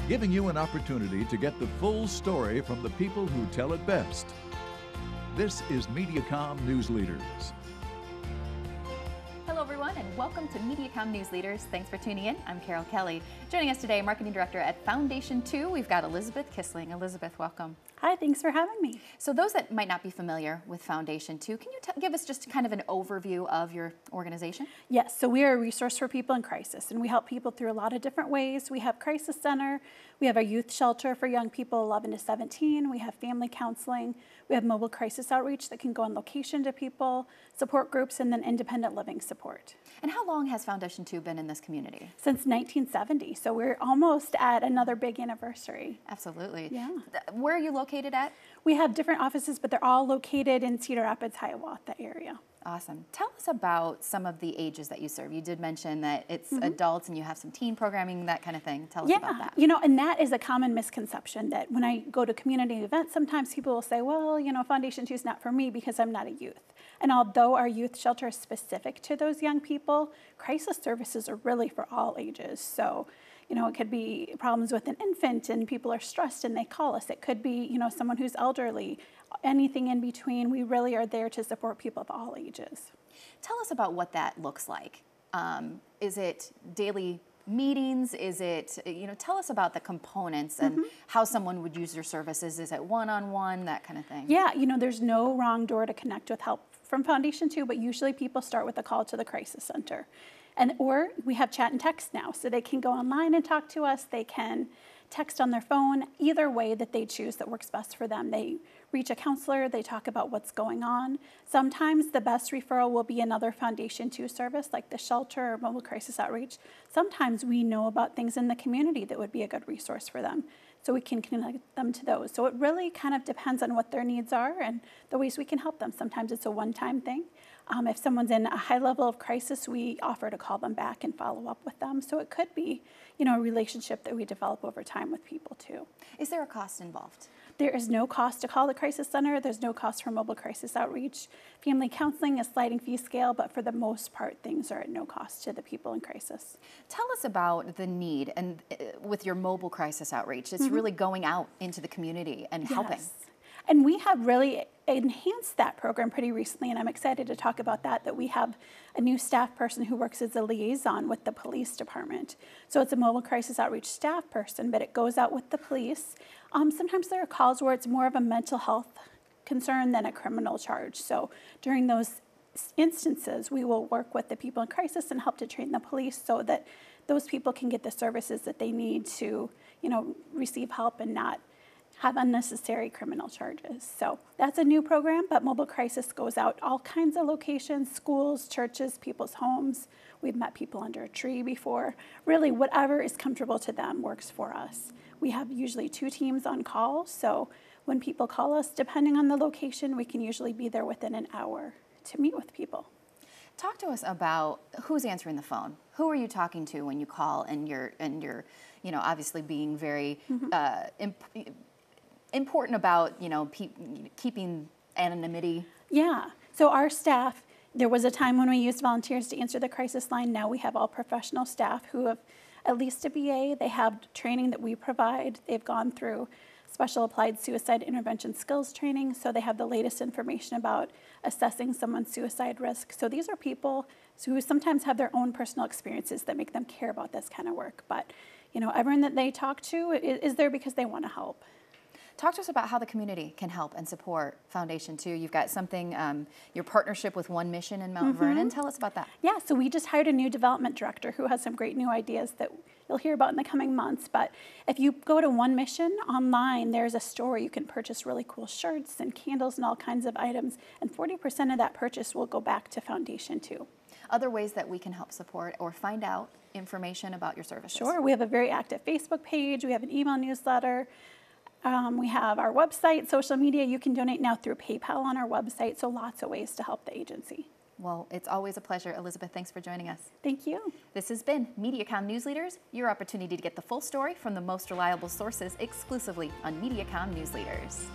giving you an opportunity to get the full story from the people who tell it best. This is Mediacom News Leaders. Hello everyone and welcome to Mediacom News Leaders. Thanks for tuning in. I'm Carol Kelly. Joining us today, Marketing Director at Foundation 2, we've got Elisabeth Kissling. Elisabeth, welcome. Hi, thanks for having me. So those that might not be familiar with Foundation 2, can you give us just kind of an overview of your organization? Yes, so we are a resource for people in crisis, and we help people through a lot of different ways. We have Crisis Center, we have a youth shelter for young people 11 to 17, we have family counseling, we have mobile crisis outreach that can go on location to people, support groups, and then independent living support. And how long has Foundation 2 been in this community? Since 1970, so we're almost at another big anniversary. Absolutely. Yeah. Where are you located at? We have different offices, but they're all located in Cedar Rapids, Hiawatha area. Awesome. Tell us about some of the ages that you serve. You did mention that it's adults and you have some teen programming, that kind of thing. Tell us about that. You know, and that is a common misconception that when I go to community events, sometimes people will say, well, you know, Foundation 2 is not for me because I'm not a youth. And although our youth shelter is specific to those young people, crisis services are really for all ages. So, you know, it could be problems with an infant and people are stressed and they call us. It could be, you know, someone who's elderly, anything in between. We really are there to support people of all ages. Tell us about what that looks like. Is it daily meetings? Is it, you know, tell us about the components and how someone would use your services. Is it one-on-one, that kind of thing? Yeah, you know, there's no wrong door to connect with help from Foundation 2, but usually people start with a call to the Crisis Center. Or we have chat and text now, so they can go online and talk to us. They can text on their phone, either way that they choose that works best for them. They reach a counselor, they talk about what's going on. Sometimes the best referral will be another Foundation 2 service like the shelter or mobile crisis outreach. Sometimes we know about things in the community that would be a good resource for them, so we can connect them to those. So it really kind of depends on what their needs are and the ways we can help them. Sometimes it's a one-time thing. If someone's in a high level of crisis, we offer to call them back and follow up with them. So it could be, you know, a relationship that we develop over time with people too. Is there a cost involved? There is no cost to call the Crisis Center. There's no cost for mobile crisis outreach. Family counseling is sliding fee scale, but for the most part, things are at no cost to the people in crisis. Tell us about the need, and with your mobile crisis outreach, it's really going out into the community and helping. And we have really enhanced that program pretty recently, and I'm excited to talk about that we have a new staff person who works as a liaison with the police department. So it's a mobile crisis outreach staff person, but it goes out with the police. Sometimes there are calls where it's more of a mental health concern than a criminal charge. So during those instances, we will work with the people in crisis and help to train the police so that those people can get the services that they need to, you know, receive help and not have unnecessary criminal charges. So that's a new program, but mobile crisis goes out all kinds of locations, schools, churches, people's homes. We've met people under a tree before. Really, whatever is comfortable to them works for us. We have usually 2 teams on call, so when people call us, depending on the location, we can usually be there within an hour to meet with people. Talk to us about who's answering the phone. Who are you talking to when you call and you're you know, obviously being very important about, you know, keeping anonymity? Yeah. So our staff, there was a time when we used volunteers to answer the crisis line. Now we have all professional staff who have at least a BA. They have training that we provide. They've gone through special applied suicide intervention skills training, so they have the latest information about assessing someone's suicide risk. So these are people who sometimes have their own personal experiences that make them care about this kind of work. But, you know, everyone that they talk to is there because they want to help. Talk to us about how the community can help and support Foundation 2. You've got something, your partnership with One Mission in Mount Vernon. Tell us about that. Yeah, so we just hired a new development director who has some great new ideas that you'll hear about in the coming months. But if you go to One Mission online, there's a store you can purchase really cool shirts and candles and all kinds of items. And 40% of that purchase will go back to Foundation 2. Other ways that we can help support or find out information about your services? Sure, we have a very active Facebook page. We have an email newsletter. We have our website, social media. You can donate now through PayPal on our website, so lots of ways to help the agency. Well, it's always a pleasure. Elisabeth, thanks for joining us. Thank you. This has been Mediacom News Leaders, your opportunity to get the full story from the most reliable sources exclusively on Mediacom News Leaders.